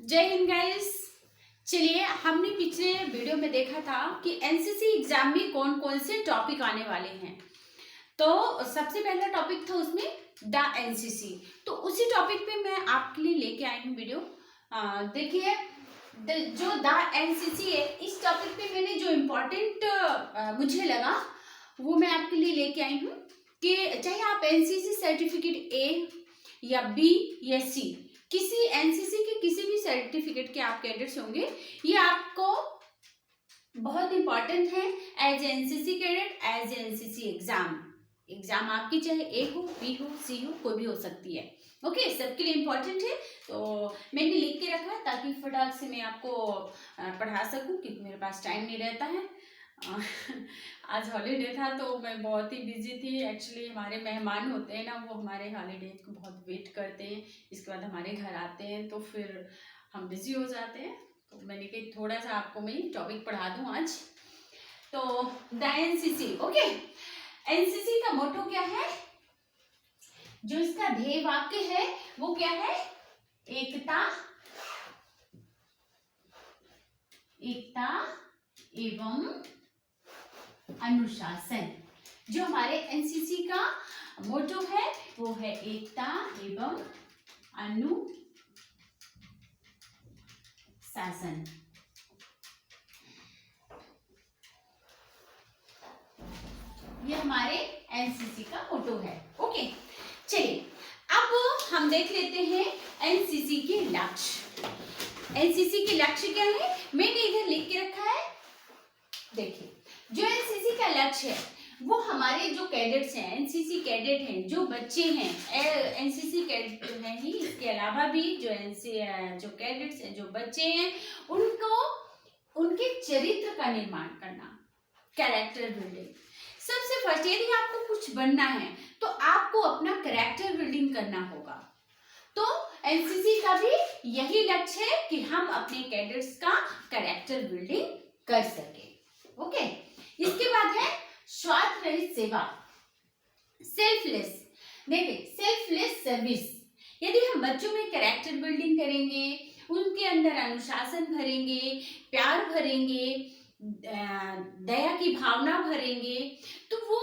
जय हिंद गाइस। चलिए, हमने पिछले वीडियो में देखा था कि एनसीसी एग्जाम में कौन कौन से टॉपिक आने वाले हैं। तो सबसे पहला टॉपिक था उसमें द एनसीसी। तो उसी टॉपिक पे मैं आपके लिए लेके आई हूँ वीडियो। देखिए, जो द एनसीसी है, इस टॉपिक पे मैंने जो इम्पोर्टेंट मुझे लगा वो मैं आपके लिए लेके आई हूँ कि चाहे आप एनसीसी सर्टिफिकेट ए या बी या सी, किसी एनसीसी के किसी भी सर्टिफिकेट के आप कैडेट्स होंगे, ये आपको बहुत इंपॉर्टेंट है as NCC cadet, as NCC exam आपकी चाहे ए हो, बी हो, सी हो, कोई भी हो सकती है। ओके, सबके लिए इम्पोर्टेंट है। तो मैंने लिख के रखा है ताकि फटाक से मैं आपको पढ़ा सकूं, क्योंकि मेरे पास टाइम नहीं रहता है। आज हॉलीडे था तो मैं बहुत ही बिजी थी। एक्चुअली हमारे मेहमान होते हैं ना, वो हमारे हॉलीडे को बहुत वेट करते हैं, इसके बाद हमारे घर आते हैं तो फिर हम बिजी हो जाते हैं। तो मैंने कही थोड़ा सा आपको मैं टॉपिक पढ़ा दूं आज। तो द एनसीसी, ओके, एनसीसी का मोटो क्या है, जो इसका ध्येय वाक्य है वो क्या है? एकता एवं अनुशासन। जो हमारे एनसीसी का मोटो है वो है एकता एवं अनुशासन। ये हमारे एनसीसी का मोटो है। ओके, चलिए अब हम देख लेते हैं एनसीसी के लक्ष्य। एनसीसी के लक्ष्य क्या है, मैंने इधर लिख के रखा है। देखिए, जो एनसीसी का लक्ष्य है वो हमारे जो कैडेट्स हैं, एनसीसी कैडेट हैं, जो बच्चे हैं, एनसीसी कैडेट हैं ही, इसके अलावा भी जो कैडेट्स हैं, जो बच्चे हैं, उनको उनके चरित्र का निर्माण करना, कैरेक्टर बिल्डिंग। सबसे फर्स्ट, यदि आपको कुछ बनना है तो आपको अपना कैरेक्टर बिल्डिंग करना होगा। तो एनसीसी का भी यही लक्ष्य है कि हम अपने कैडेट्स का कैरेक्टर बिल्डिंग कर सके। ओके, इसके बाद है स्वार्थ रहित सेवा, सेल्फलेस। देखिए, सेल्फलेस सर्विस। यदि हम बच्चों में कैरेक्टर बिल्डिंग करेंगे, उनके अंदर अनुशासन भरेंगे, प्यार भरेंगे, दया की भावना भरेंगे, तो वो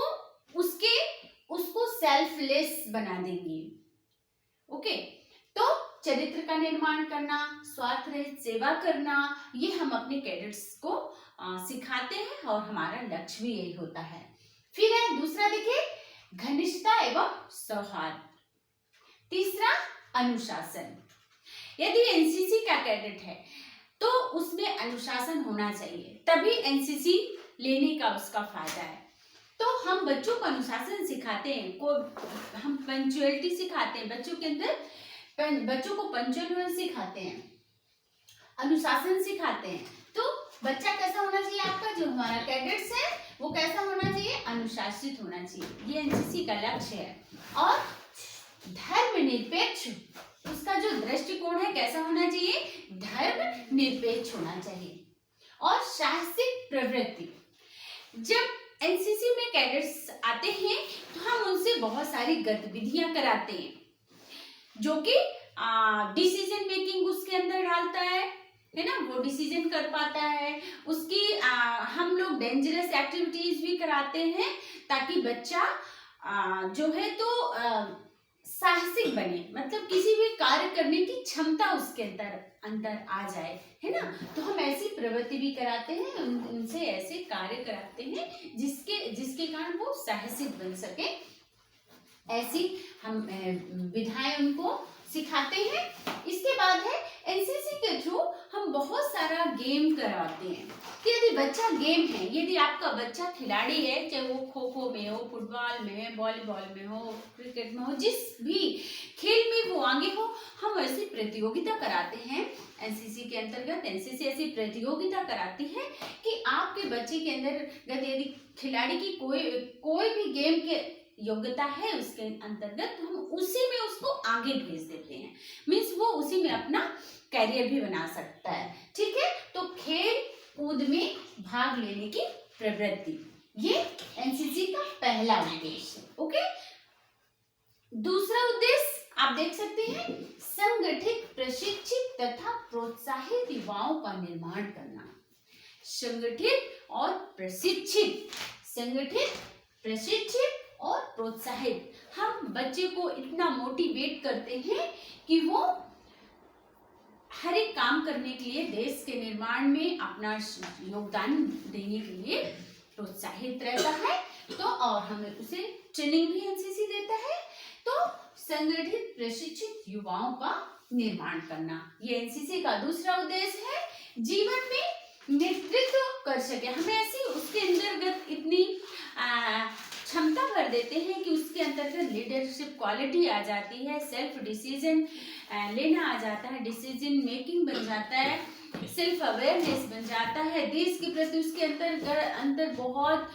उसको सेल्फलेस बना देंगे। ओके, तो चरित्र का निर्माण करना, स्वार्थ रहित सेवा करना, ये हम अपने कैडेट्स को सिखाते हैं और हमारा लक्ष्य भी यही होता है। फिर है दूसरा, देखिए, घनिष्ठता एवं सौहार्द। तीसरा, अनुशासन। यदि एनसीसी का कैडेट है तो उसमें अनुशासन होना चाहिए, तभी एनसीसी लेने का उसका फायदा है। तो हम बच्चों को अनुशासन सिखाते हैं, हम पंक्चुअलिटी सिखाते हैं, बच्चों को पंक्चुअल सिखाते हैं, अनुशासन सिखाते हैं। तो बच्चा कैसा होना चाहिए आपका, जो हमारा कैडेट्स है वो कैसा होना चाहिए? अनुशासित होना चाहिए। ये एनसीसी का लक्ष्य है। और धर्मनिरपेक्ष, उसका जो दृष्टिकोण है कैसा होना चाहिए? धर्मनिरपेक्ष होना चाहिए। और साहसिक प्रवृत्ति। जब एनसीसी में कैडेट्स आते हैं तो हम उनसे बहुत सारी गतिविधियां कराते हैं, जो कि डिसीजन मेकिंग उसके अंदर डालता है ना, वो डिसीजन कर पाता है। उसकी हम लोग डेंजरस एक्टिविटीज भी कराते हैं ताकि बच्चा जो है तो साहसिक बने, मतलब किसी भी कार्य करने की क्षमता उसके अंदर आ जाए, है ना। तो हम ऐसी प्रवृत्ति भी कराते हैं, उनसे ऐसे कार्य कराते हैं जिसके कारण वो साहसिक बन सके। ऐसी हम विधाएं उनको सिखाते हैं। इसके बाद है एनसीसी के थ्रू हम बहुत सारा गेम कराते हैं। कि यदि बच्चा गेम है, यदि आपका बच्चा खिलाड़ी है, चाहे वो खो खो में हो, फुटबॉल में, वॉलीबॉल में हो, क्रिकेट में हो, जिस भी खेल में वो आगे हो, हम ऐसी प्रतियोगिता कराते हैं। एनसीसी के अंतर्गत एनसीसी ऐसी प्रतियोगिता कराती है कि आपके बच्चे के अंतर्गत यदि खिलाड़ी की कोई भी गेम के योग्यता है उसके अंतर्गत, तो हम उसी में उसको आगे भेज देते हैं। मीन्स वो उसी में अपना कैरियर भी बना सकता है। ठीक है, तो खेल कूद में भाग लेने की प्रवृत्ति, ये एनसीसी का पहला उद्देश्य। ओके, दूसरा उद्देश्य आप देख सकते हैं, संगठित प्रशिक्षित तथा प्रोत्साहित युवाओं का निर्माण करना। संगठित और प्रशिक्षित, संगठित, प्रशिक्षित और प्रोत्साहित। हम बच्चे को इतना मोटिवेट करते हैं कि वो हर एक काम करने के लिए, देश के निर्माण में अपना योगदान देने के लिए प्रोत्साहित रहता है। तो और हमें उसे ट्रेनिंग भी एनसीसी देता है। तो संगठित प्रशिक्षित युवाओं का निर्माण करना, ये एनसीसी का दूसरा उद्देश्य है। जीवन में नेतृत्व कर सके, हमें ऐसी उसके अंतर्गत इतनी क्षमता भर देते हैं कि उसके अंतर्गत लीडरशिप क्वालिटी आ जाती है, सेल्फ डिसीजन लेना आ जाता है, डिसीजन मेकिंग बन जाता है, सेल्फ अवेयरनेस बन जाता है, देश के प्रति उसके अंदर बहुत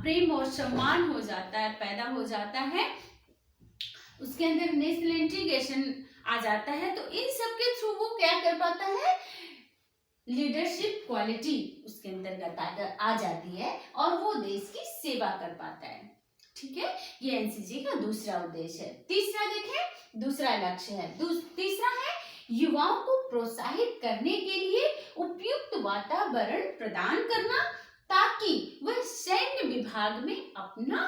प्रेम और सम्मान हो जाता है, पैदा हो जाता है, उसके अंदर नेशनल इंटीग्रेशन आ जाता है। तो इन सब के थ्रू वो क्या कर पाता है, लीडरशिप क्वालिटी उसके अंतर्गत आ जाती है और वो देश की सेवा कर पाता है। ठीक है, ये एनसीसी का दूसरा उद्देश्य है। तीसरा देखें, दूसरा लक्ष्य है, तीसरा है युवाओं को प्रोत्साहित करने के लिए उपयुक्त वातावरण प्रदान करना, ताकि वह सैन्य विभाग में अपना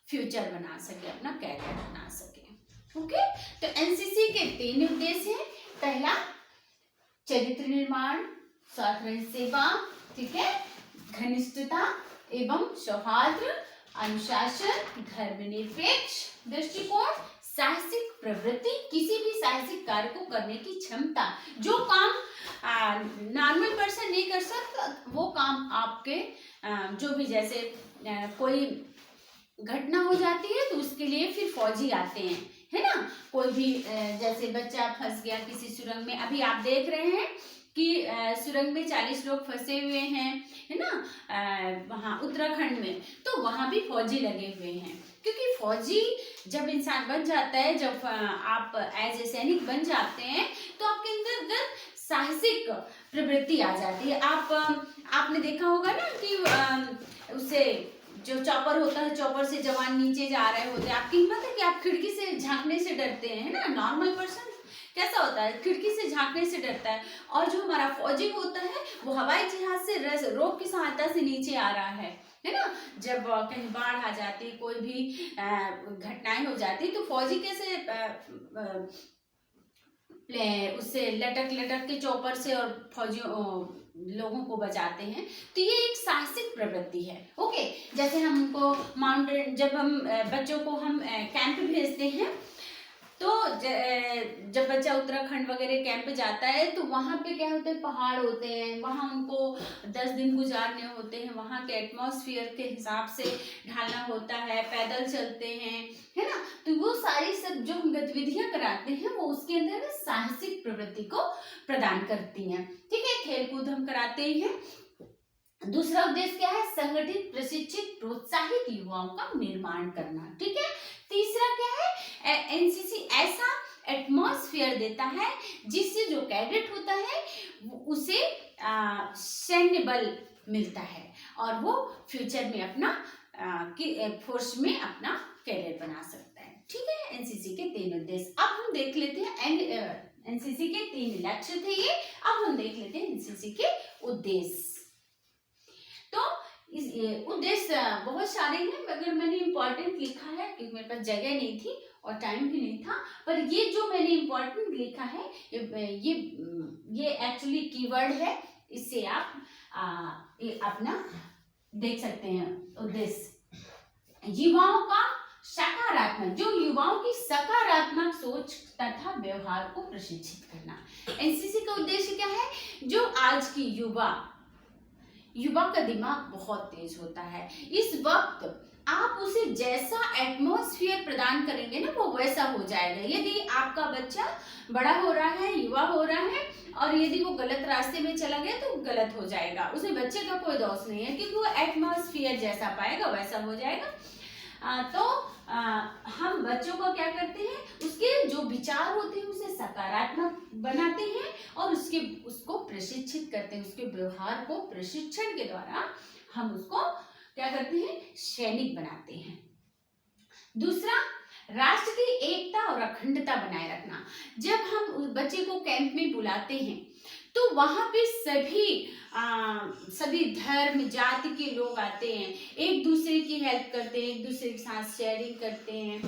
फ्यूचर बना सके, अपना कैरियर बना सके। ओके, तो एनसीसी के 3 उद्देश्य हैं। पहला, चरित्र निर्माण, स्वार्थ सेवा, ठीक है, घनिष्ठता एवं सौहार्द, अनुशासन, धर्मनिरपेक्ष दृष्टिकोण, साहसिक प्रवृत्ति, किसी भी साहसिक कार्य को करने की क्षमता, जो काम नॉर्मल पर्सन नहीं कर सकता वो काम आपके जो भी, जैसे कोई घटना हो जाती है तो उसके लिए फिर फौजी आते हैं, है ना। कोई भी जैसे बच्चा फंस गया किसी सुरंग में, अभी आप देख रहे हैं कि सुरंग में 40 लोग फंसे हुए हैं, है ना, वहाँ उत्तराखंड में, तो वहाँ भी फौजी लगे हुए हैं। क्योंकि फौजी जब इंसान बन जाता है, जब आप एज ए सैनिक बन जाते हैं, तो आपके अंदर साहसिक प्रवृत्ति आ जाती है। आपने देखा होगा ना कि उसे जो चॉपर होता है, चॉपर से जवान नीचे जा रहे होते हैं, आपकी हिम्मत है कि आप खिड़की से झांकने से डरते हैं, है ना। नॉर्मल पर्सन कैसा होता है, खिड़की से झांकने से डरता है। और जो हमारा फौजी होता है वो हवाई जहाज से रोप की सहायता से नीचे आ रहा है ना। जब कहीं बाढ़ आ जाती, कोई भी घटनाएं हो जाती, तो फौजी कैसे उससे लटक के चौपर से और फौजियों लोगों को बचाते हैं। तो ये एक साहसिक प्रवृत्ति है। ओके, जैसे हम उनको माउंटेन, जब हम बच्चों को हम कैंप भेजते हैं, तो जब बच्चा उत्तराखंड वगैरह कैंप पे जाता है, तो वहाँ पे क्या होते हैं, पहाड़ होते हैं, वहाँ उनको 10 दिन गुजारने होते हैं, वहाँ के एटमॉस्फेयर के हिसाब से ढालना होता है, पैदल चलते हैं, है ना। तो वो सारी सब जो गतिविधियां कराते हैं वो उसके अंदर साहसिक प्रवृत्ति को प्रदान करती हैं। ठीक है, खेल कूद हम कराते ही हैं। दूसरा उद्देश्य क्या है, संगठित, प्रशिक्षित, प्रोत्साहित युवाओं का निर्माण करना। ठीक है, तीसरा क्या है, एनसीसी ऐसा एटमॉस्फेयर देता है जिससे जो कैडेट होता है उसे सैन्य बल मिलता है और वो फ्यूचर में अपना फोर्स में अपना कैरियर बना सकता है। ठीक है, एनसीसी के 3 उद्देश्य। अब हम देख लेते हैं, एनसीसी के 3 लक्ष्य थे ये, अब हम देख लेते हैं एनसीसी के उद्देश्य। तो इस उद्देश्य बहुत सारे हैं, मगर मैंने इम्पोर्टेंट लिखा है क्योंकि मेरे पास जगह नहीं थी और टाइम भी नहीं था। पर ये जो मैंने इम्पोर्टेंट लिखा है, ये एक्चुअली कीवर्ड है, इससे आप अपना देख सकते हैं। उद्देश्य युवाओं का सकारात्मक, जो युवाओं की सकारात्मक सोच तथा व्यवहार को प्रशिक्षित करना। एनसीसी का उद्देश्य क्या है, जो आज की युवा का दिमाग बहुत तेज होता है, इस वक्त आप उसे जैसा एटमॉस्फेयर प्रदान करेंगे ना वो वैसा हो जाएगा। यदि आपका बच्चा बड़ा हो रहा है, युवा हो रहा है, और यदि वो गलत रास्ते में चला गया तो गलत हो जाएगा, उसमें बच्चे का कोई दोष नहीं है, क्योंकि वो एटमॉस्फेयर जैसा पाएगा वैसा हो जाएगा। हम बच्चों को क्या करते हैं, उसके जो विचार होते हैं उसे सकारात्मक बनाते हैं और उसको प्रशिक्षित करते हैं, उसके व्यवहार को प्रशिक्षण के द्वारा हम उसको क्या करते हैं, सैनिक बनाते हैं। दूसरा, राष्ट्र की एकता और अखंडता बनाए रखना। जब हम बच्चे को कैंप में बुलाते हैं तो वहां पे सभी धर्म जाति के लोग आते हैं, एक दूसरे की हेल्प करते हैं, एक दूसरे के साथ शेयरिंग करते हैं,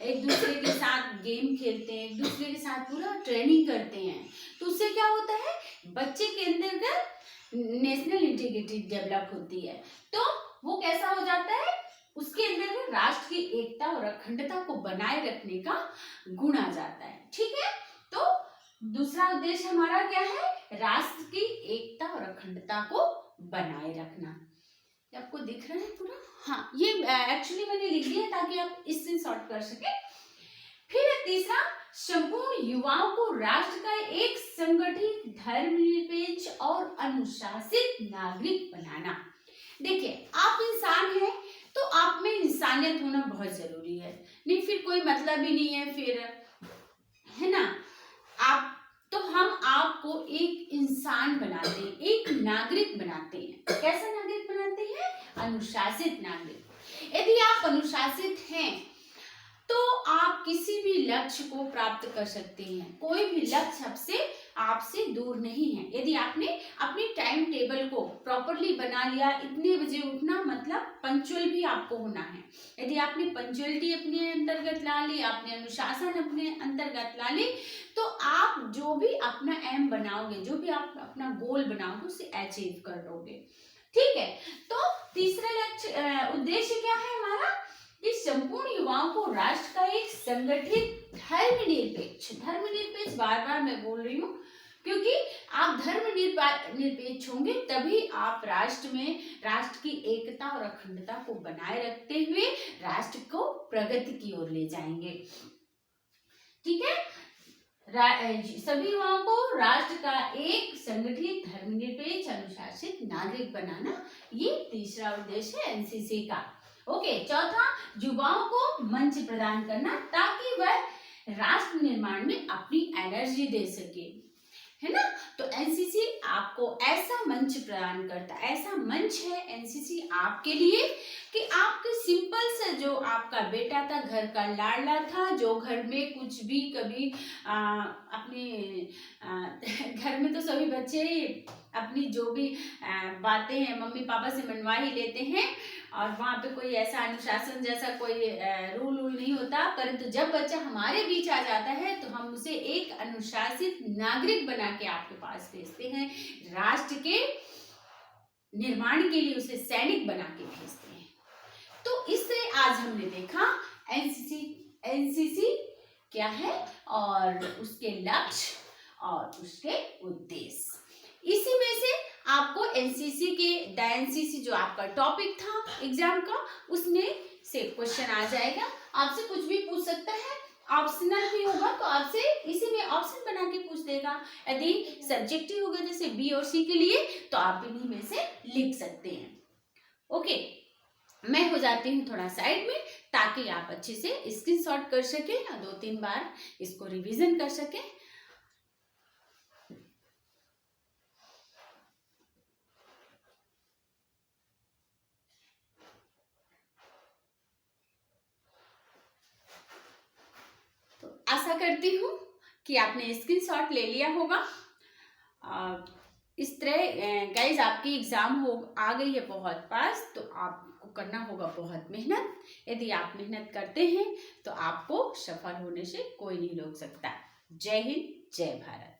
एक दूसरे के साथ गेम खेलते हैं, एक दूसरे के साथ पूरा ट्रेनिंग करते हैं। तो उससे क्या होता है, बच्चे के अंदर नेशनल इंटीग्रिटी डेवलप होती है। तो वो कैसा हो जाता है, उसके अंदर में राष्ट्र की एकता और अखंडता को बनाए रखने का गुण आ जाता है। ठीक है, तो दूसरा उद्देश्य हमारा क्या है, राष्ट्र की एकता और अखंडता को बनाए रखना। आपको दिख रहा है पूरा? हाँ, ये एक्चुअली मैंने लिख दिया ताकि आप इससे शॉर्ट कर सके। फिर तीसरा, संपूर्ण युवाओं को राष्ट्र का एक संगठित, धर्मनिरपेक्ष और अनुशासित नागरिक बनाना। देखिए, आप इंसान हैं तो आप में इंसानियत होना बहुत जरूरी है, नहीं फिर कोई मतलब ही नहीं है, फिर है ना। आप तो हम आपको एक इंसान बनाते हैं, एक नागरिक बनाते हैं। कैसा नागरिक बनाते हैं? अनुशासित नागरिक। यदि आप अनुशासित हैं तो आप किसी भी लक्ष्य को प्राप्त कर सकते हैं, कोई भी लक्ष्य आपसे दूर नहीं है। यदि आपने अपनी टाइम टेबल को प्रॉपरली बना लिया, इतने बजे उठना मतलब पंक्चुअल भी आपको होना है। यदि आपने पंक्चुअलिटी अपने अंतर्गत ला ली, आपने अनुशासन अपने अंतर्गत ला ली, तो आप जो भी अपना एम बनाओगे, जो भी आप अपना गोल बनाओगे, उसे अचीव कर लोगे। ठीक है, तो तीसरा लक्ष्य उद्देश्य क्या है हमारा, कि संपूर्ण युवाओं को राष्ट्र का एक संगठित, धर्मनिरपेक्ष बार बार मैं बोल रही हूँ, क्योंकि आप धर्मनिरपेक्ष होंगे तभी आप राष्ट्र की एकता और अखंडता को बनाए रखते हुए राष्ट्र को प्रगति की ओर ले जाएंगे। ठीक है, सभी युवाओं को राष्ट्र का एक संगठित, धर्मनिरपेक्ष, अनुशासित नागरिक बनाना, ये तीसरा उद्देश्य है एनसीसी का। ओके, चौथा, युवाओं को मंच प्रदान करना ताकि वह राष्ट्र निर्माण में अपनी एनर्जी दे सके, है ना। तो एनसीसी आपको ऐसा मंच प्रदान करता है, ऐसा मंच है एनसीसी आपके लिए कि आपके सिंपल से, जो आपका बेटा था, घर का लाडला था, जो घर में कुछ भी कभी अपने घर में तो सभी बच्चे अपनी जो भी बातें हैं मम्मी पापा से मनवा ही लेते हैं, और वहाँ पे कोई ऐसा अनुशासन जैसा कोई रूल नहीं होता, परंतु जब बच्चा हमारे बीच आ जाता है तो हम उसे एक अनुशासित नागरिक बना के आपके पास भेजते हैं, राष्ट्र के निर्माण के लिए उसे सैनिक बना के भेजते हैं। तो इस तरह आज हमने देखा एनसीसी क्या है और उसके लक्ष्य और उसके उद्देश्य। इसी में से आपको एनसीसी जो आपका टॉपिक था एग्जाम का, उसमें से क्वेश्चन आ जाएगा, आपसे कुछ भी पूछ सकता है, ऑप्शनल भी होगा तो आपसे इसी में ऑप्शन बना के पूछ देगा। यदि सब्जेक्टिव होगा जैसे बी और सी के लिए, तो आप इन्हीं में से लिख सकते हैं। ओके, मैं हो जाती हूँ थोड़ा साइड में, ताकि आप अच्छे से स्क्रीनशॉट कर सकें और 2-3 बार इसको रिवीजन कर सकें। आशा करती हूँ कि आपने स्क्रीनशॉट ले लिया होगा। इस तरह गाइज आपकी एग्जाम आ गई है बहुत पास, तो आपको करना होगा बहुत मेहनत। यदि आप मेहनत करते हैं तो आपको सफल होने से कोई नहीं रोक सकता। जय हिंद, जय भारत।